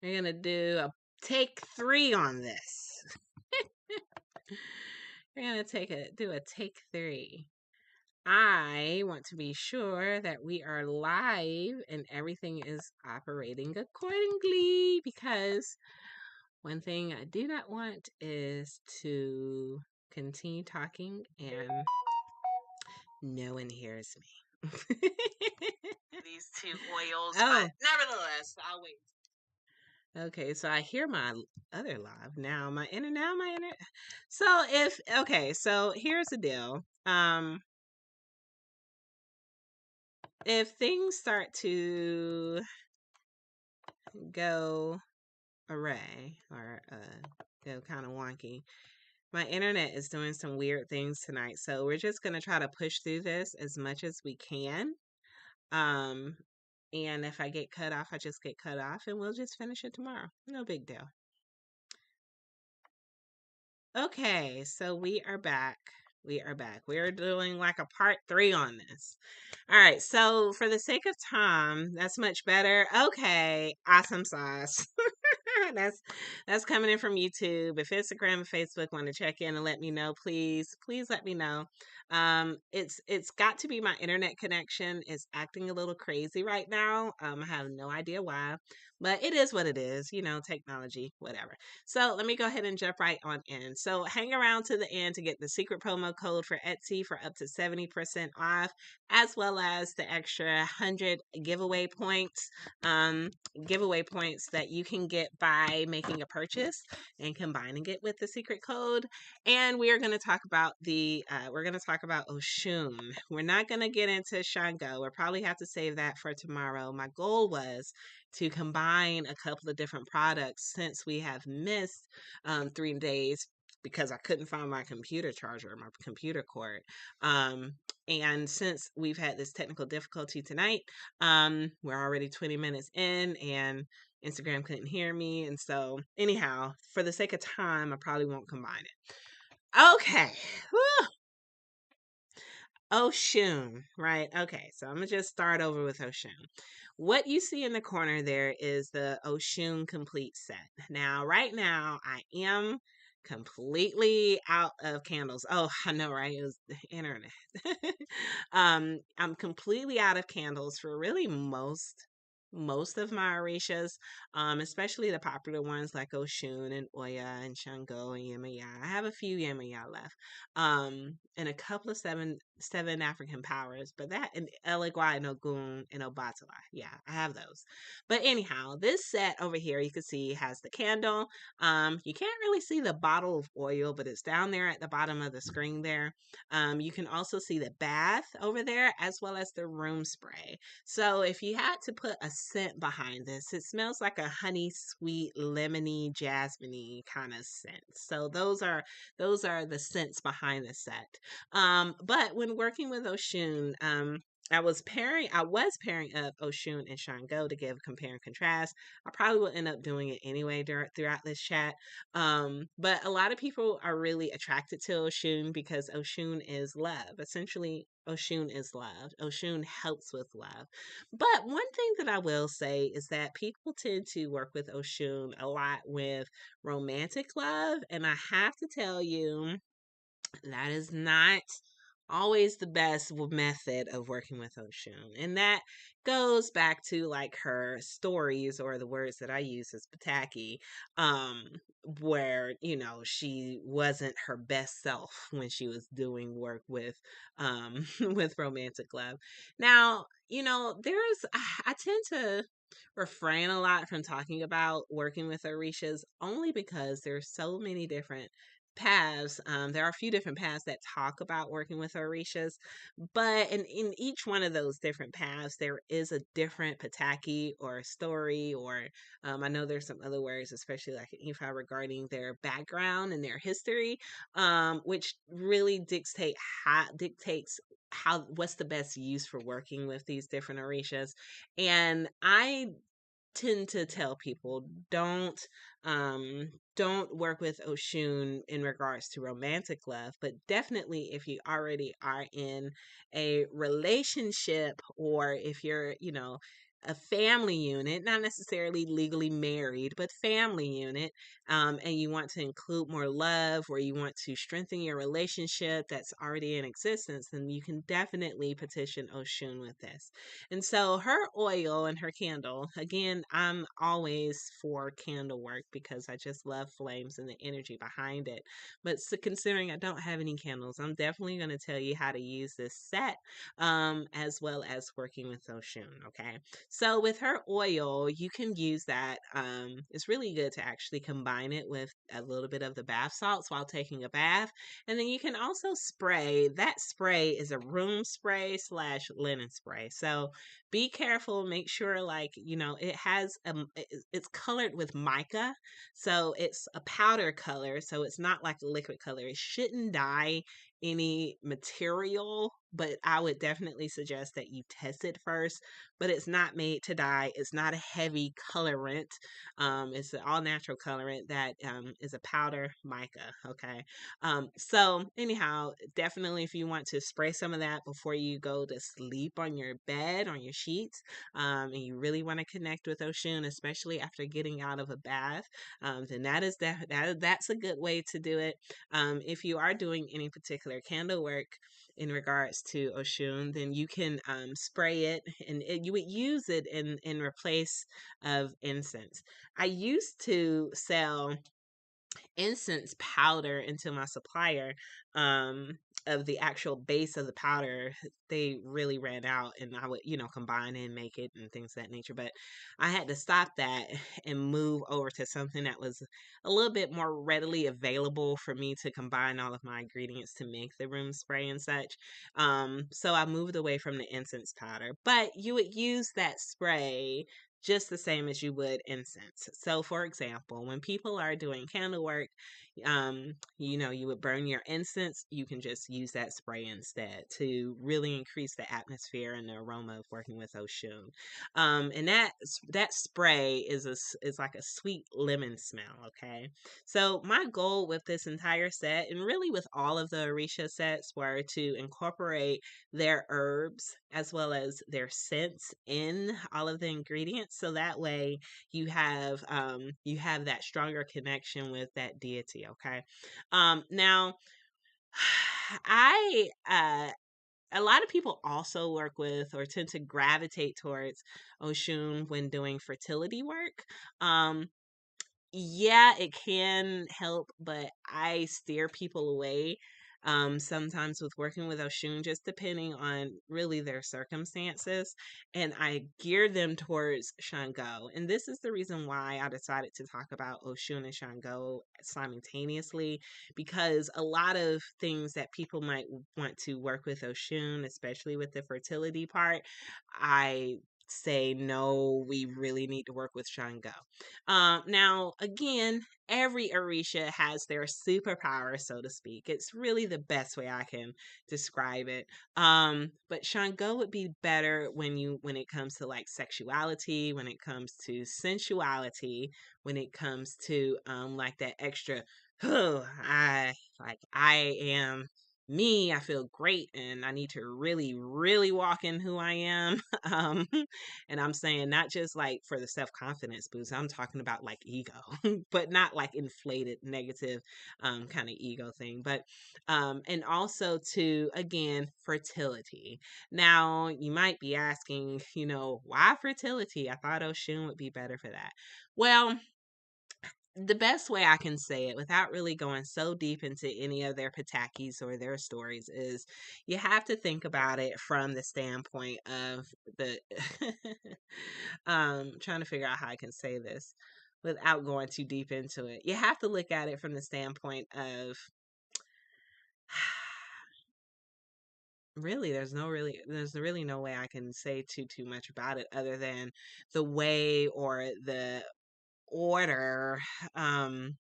We're gonna do a take 3 on this. We're gonna do a take 3. I want to be sure that we are live and everything is operating accordingly, because one thing I do not want is to continue talking and no one hears me. These 2 oils, but nevertheless, I'll wait. Okay, so I hear my other live now. My internet. So so here's the deal. If things start to go array or go kind of wonky, my internet is doing some weird things tonight. So we're just gonna try to push through this as much as we can. Um, and if I get cut off, I just get cut off, and we'll just finish it tomorrow. No big deal. Okay, so we are back. We are back. We are doing like a part 3 on this. All right, so for the sake of time, that's much better. Okay, awesome sauce. that's coming in from YouTube. If Instagram and Facebook want to check in and let me know, please let me know. It's got to be my internet connection. It's acting a little crazy right now. I have no idea why, but it is what it is. You know, technology, whatever. So let me go ahead and jump right on in. So hang around to the end to get the secret promo code for Etsy for up to 70% off, as well as the extra 100 giveaway points. Giveaway points that you can get by making a purchase and combining it with the secret code. And we are going to talk about Oshun. We're not going to get into Chango. We'll probably have to save that for tomorrow. My goal was to combine a couple of different products since we have missed 3 days because I couldn't find my computer charger, my computer cord. And since we've had this technical difficulty tonight, we're already 20 minutes in and Instagram couldn't hear me. And so anyhow, for the sake of time, I probably won't combine it. Okay. Whew. Oshun, right? Okay, so I'm gonna just start over with Oshun. What you see in the corner there is the Oshun complete set. Now, right now, I am completely out of candles. Oh, I know, right? It was the internet. I'm completely out of candles for really most of my orishas, especially the popular ones like Oshun and Oya and Chango and Yemaya. I have a few Yemaya left, and a couple of seven African powers, but that and Eligwai and Ogun and Obatala. Yeah, I have those. But anyhow, this set over here you can see has the candle. You can't really see the bottle of oil, but it's down there at the bottom of the screen there. You can also see the bath over there as well as the room spray. So if you had to put a scent behind this, it smells like a honey, sweet, lemony, jasmine kind of scent. So those are the scents behind the set. But when working with Oshun, I was pairing up Oshun and Chango to give compare and contrast. I probably will end up doing it anyway throughout this chat. But a lot of people are really attracted to Oshun because Oshun is love. Essentially, Oshun is love. Oshun helps with love. But one thing that I will say is that people tend to work with Oshun a lot with romantic love. And I have to tell you, that is not always the best method of working with Oshun. And that goes back to like her stories, or the words that I use as Pataki, where, she wasn't her best self when she was doing work with with romantic love. Now, I tend to refrain a lot from talking about working with Orishas only because there's so many different paths. There are a few different paths that talk about working with Orishas, but in each one of those different paths, there is a different pataki or story, or I know there's some other words, especially like in Ifa, regarding their background and their history, which really dictates how what's the best use for working with these different Orishas. And I tend to tell people don't work with Oshun in regards to romantic love, but definitely if you already are in a relationship, or if you're a family unit, not necessarily legally married, but family unit, and you want to include more love, or you want to strengthen your relationship that's already in existence, then you can definitely petition Oshun with this. And so her oil and her candle, again, I'm always for candle work because I just love flames and the energy behind it. But so considering I don't have any candles, I'm definitely going to tell you how to use this set, as well as working with Oshun. Okay. So with her oil, you can use that. It's really good to actually combine it with a little bit of the bath salts while taking a bath. And then you can also spray. That spray is a room spray / linen spray. So be careful. Make sure, like, it has, it's colored with mica. So it's a powder color. So it's not like a liquid color. It shouldn't dye any material, but I would definitely suggest that you test it first. But it's not made to dye. It's not a heavy colorant. It's an all natural colorant that is a powder mica. Okay. So anyhow, definitely if you want to spray some of that before you go to sleep on your bed, on your sheets, and you really want to connect with Oshun, especially after getting out of a bath, then that's a good way to do it. If you are doing any particular candle work in regards to Oshun, then you can spray it, and you would use it in replace of incense. I used to sell incense powder into my supplier, of the actual base of the powder. They really ran out, and I would, combine it and make it and things of that nature. But I had to stop that and move over to something that was a little bit more readily available for me to combine all of my ingredients to make the room spray and such. So I moved away from the incense powder, but you would use that spray just the same as you would incense. So, for example, when people are doing candle work, you would burn your incense. You can just use that spray instead to really increase the atmosphere and the aroma of working with Oshun. And that spray is like a sweet lemon smell. Okay, so my goal with this entire set, and really with all of the Orisha sets, were to incorporate their herbs as well as their scents in all of the ingredients, so that way you have that stronger connection with that deity. Okay. Now I a lot of people also work with, or tend to gravitate towards, Oshun when doing fertility work. Yeah, it can help, but I steer people away, sometimes with working with Oshun, just depending on really their circumstances. And I gear them towards Shango. And this is the reason why I decided to talk about Oshun and Shango simultaneously, because a lot of things that people might want to work with Oshun, especially with the fertility part, I say no, we really need to work with Shango. Now, again, every Orisha has their superpower, so to speak. It's really the best way I can describe it. But Shango would be better when it comes to like sexuality, when it comes to sensuality, when it comes to like that extra, oh, I am me, I feel great, and I need to really, really walk in who I am. um and I'm saying not just like for the self-confidence boost, I'm talking about like ego, but not like inflated negative kind of ego thing. But and also to, again, fertility. Now you might be asking, why fertility? I thought Oshun would be better for that. Well, the best way I can say it without really going so deep into any of their patakis or their stories is, you have to think about it from the standpoint of the trying to figure out how I can say this without going too deep into it. You have to look at it from the standpoint of, really, there's really no way I can say too much about it other than the way or the order, um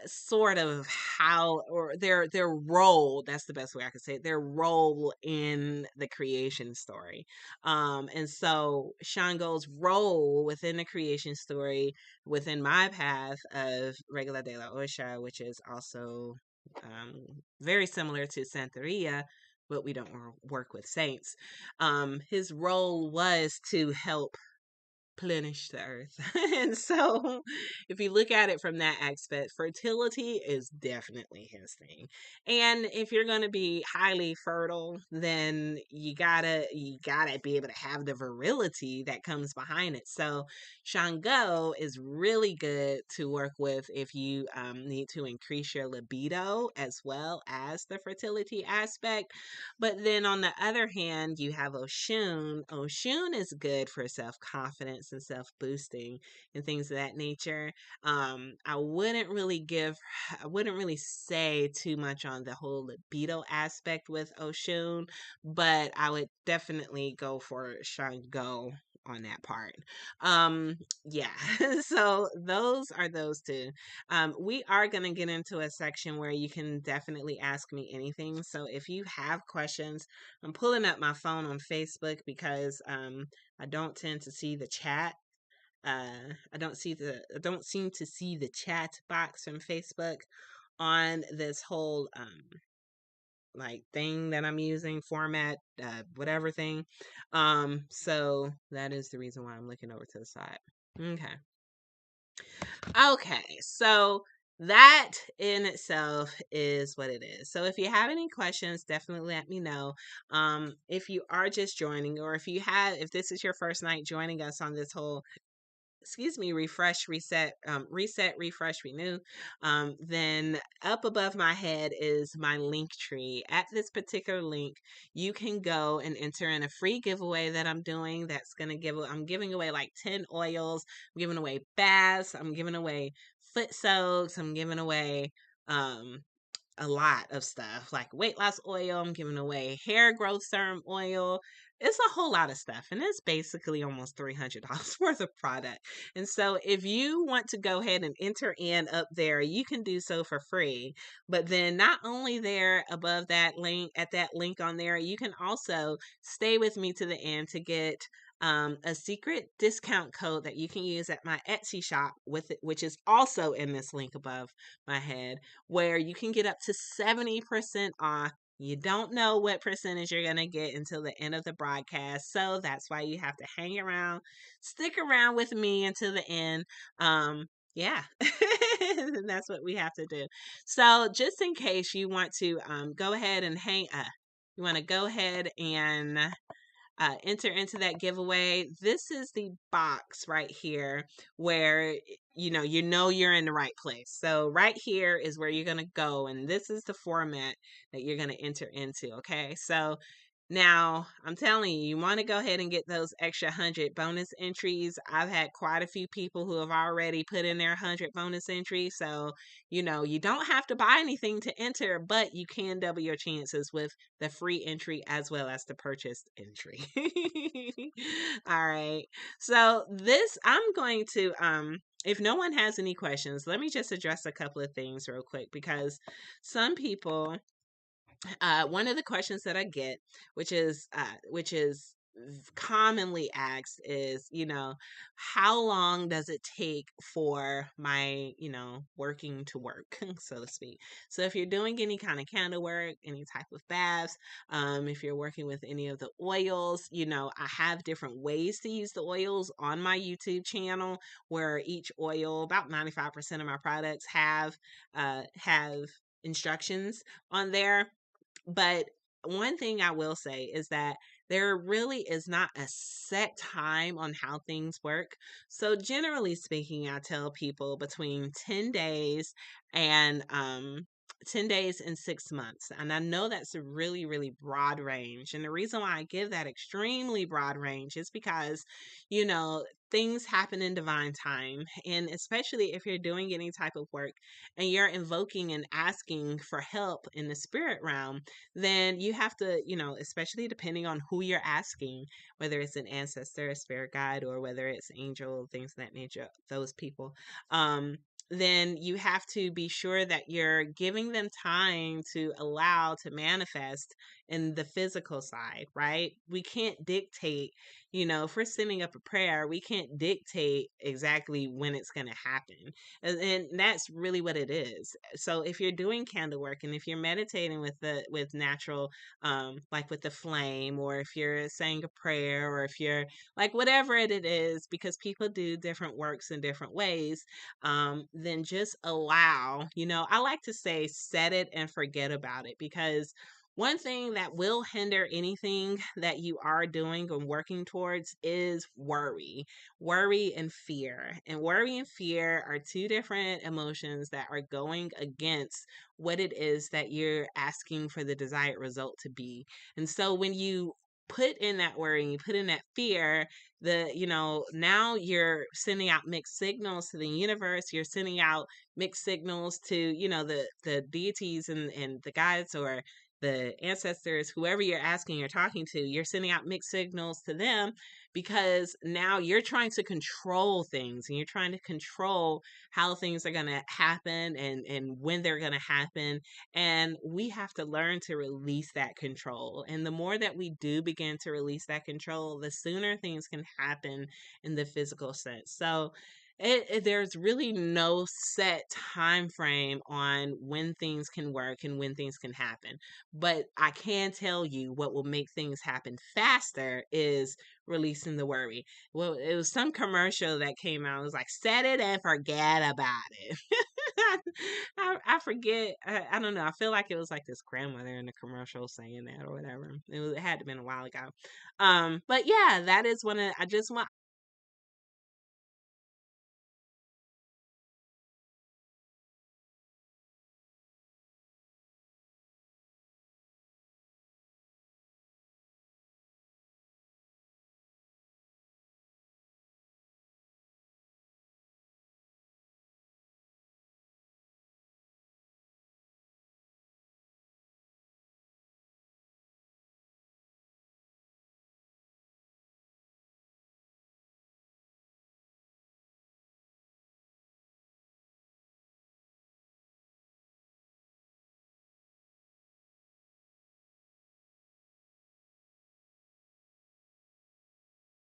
sort of how, or their role, that's the best way I could say it, their role in the creation story. And so Shango's role within the creation story, within my path of Regla de la Osha, which is also very similar to Santeria, but we don't work with saints. His role was to help replenish the earth. And so if you look at it from that aspect, fertility is definitely his thing. And if you're going to be highly fertile, then you gotta be able to have the virility that comes behind it. So Chango is really good to work with if you need to increase your libido as well as the fertility aspect. But then on the other hand, you have Oshun. Oshun is good for self-confidence and self-boosting and things of that nature. I wouldn't really say too much on the whole libido aspect with Oshun, but I would definitely go for Shango on that part. Yeah. So those are those two. We are going to get into a section where you can definitely ask me anything. So if you have questions, I'm pulling up my phone on Facebook because I don't tend to see the chat. I don't seem to see the chat box from Facebook on this whole like thing that I'm using, format, whatever thing. So that is the reason why I'm looking over to the side. Okay. Okay, so that in itself is what it is. So if you have any questions, definitely let me know. If you are just joining, or if this is your first night joining us on this whole reset, refresh, renew, then up above my head is my link tree. At this particular link, you can go and enter in a free giveaway that I'm doing. I'm giving away like 10 oils. I'm giving away baths. I'm giving away foot soaks. I'm giving away, a lot of stuff like weight loss oil. I'm giving away hair growth serum oil. It's a whole lot of stuff, and it's basically almost $300 worth of product. And so if you want to go ahead and enter in up there, you can do so for free. But then not only there above that link, at that link on there, you can also stay with me to the end to get a secret discount code that you can use at my Etsy shop with it, which is also in this link above my head, where you can get up to 70% off. You don't know what percentage you're going to get until the end of the broadcast. So that's why you have to hang around, stick around with me until the end. Yeah, that's what we have to do. So just in case you want to go ahead and you want to go ahead and enter into that giveaway. This is the box right here where you're in the right place. So right here is where you're going to go, and this is the format that you're going to enter into. Okay, so now I'm telling you, you want to go ahead and get those extra 100 bonus entries. I've had quite a few people who have already put in their 100 bonus entries. So, you don't have to buy anything to enter, but you can double your chances with the free entry as well as the purchased entry. All right. So I'm going to, if no one has any questions, let me just address a couple of things real quick, because some people, one of the questions that I get, which is commonly asked, is, how long does it take for my, working to work, so to speak. So if you're doing any kind of candle work, any type of baths, if you're working with any of the oils, I have different ways to use the oils on my YouTube channel, where each oil, about 95% of my products have instructions on there. But one thing I will say is that there really is not a set time on how things work. So generally speaking, I tell people between 10 days and 10 days and 6 months. And I know that's a really, really broad range. And the reason why I give that extremely broad range is because, things happen in divine time. And especially if you're doing any type of work and you're invoking and asking for help in the spirit realm, then you have to, especially depending on who you're asking, whether it's an ancestor, a spirit guide, or whether it's angel, things of that nature, those people, then you have to be sure that you're giving them time to allow to manifest in the physical side, right? We can't dictate, if we're sending up a prayer, we can't dictate exactly when it's going to happen. And that's really what it is. So if you're doing candle work and if you're meditating with natural, like with the flame, or if you're saying a prayer, or if you're like whatever it is, because people do different works in different ways, then just allow, I like to say set it and forget about it, because one thing that will hinder anything that you are doing and working towards is worry and fear. And worry and fear are two different emotions that are going against what it is that you're asking for the desired result to be. And so when you put in that worry and you put in that fear, now you're sending out mixed signals to the universe. You're sending out mixed signals to, the deities and the guides, or the ancestors, whoever you're asking or talking to. You're sending out mixed signals to them, because now you're trying to control things, and you're trying to control how things are going to happen, and when they're going to happen. And we have to learn to release that control. And the more that we do begin to release that control, the sooner things can happen in the physical sense. So there's really no set time frame on when things can work and when things can happen. But I can tell you what will make things happen faster is releasing the worry. Well, it was some commercial that came out. It was like, set it and forget about it. I forget. I don't know. I feel like it was like this grandmother in the commercial saying that or whatever. It had to have been a while ago. But yeah, that is I just want.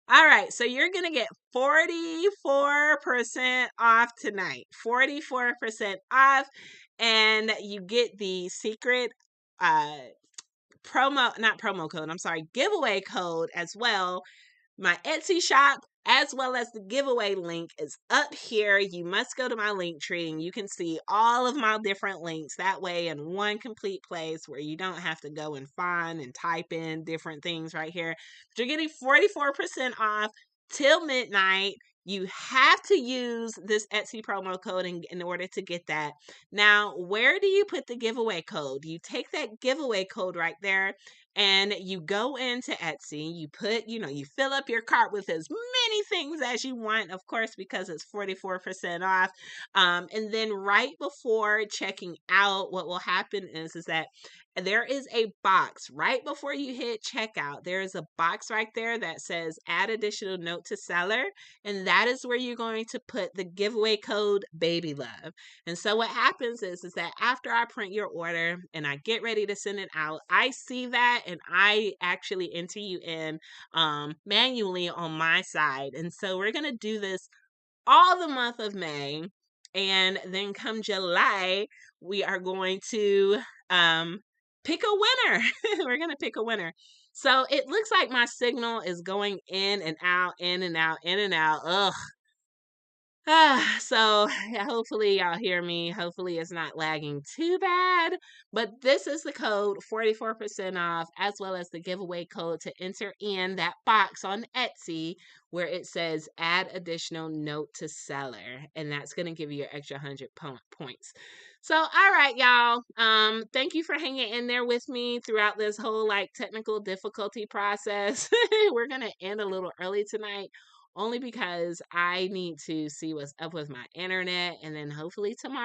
All right, so you're going to get 44% off tonight. 44% off, and you get the secret not promo code, I'm sorry, giveaway code as well. My Etsy shop, as well as the giveaway link, is up here. You must go to my link tree and you can see all of my different links that way in one complete place, where you don't have to go and find and type in different things right here. But you're getting 44% off till midnight. You have to use this Etsy promo code in order to get that. Now, where do you put the giveaway code? You take that giveaway code right there, and you go into Etsy. You put, you fill up your cart with as many things as you want, of course, because it's 44% off. And then right before checking out, what will happen is that there is a box right before you hit checkout. There is a box right there that says add additional note to seller. And that is where you're going to put the giveaway code Baby Love. And so what happens is that after I print your order and I get ready to send it out, I see that and I actually enter you in manually on my side. And so we're going to do this all the month of May. And then come July, we are going to pick a winner. We're going to pick a winner. So it looks like my signal is going in and out, in and out, in and out. Ugh. So hopefully y'all hear me. Hopefully it's not lagging too bad. But this is the code 44% off, as well as the giveaway code to enter in that box on Etsy where it says add additional note to seller. And that's going to give you your extra 100 points. So, all right, y'all. Thank you for hanging in there with me throughout this whole technical difficulty process. We're going to end a little early tonight, only because I need to see what's up with my internet, and then hopefully tomorrow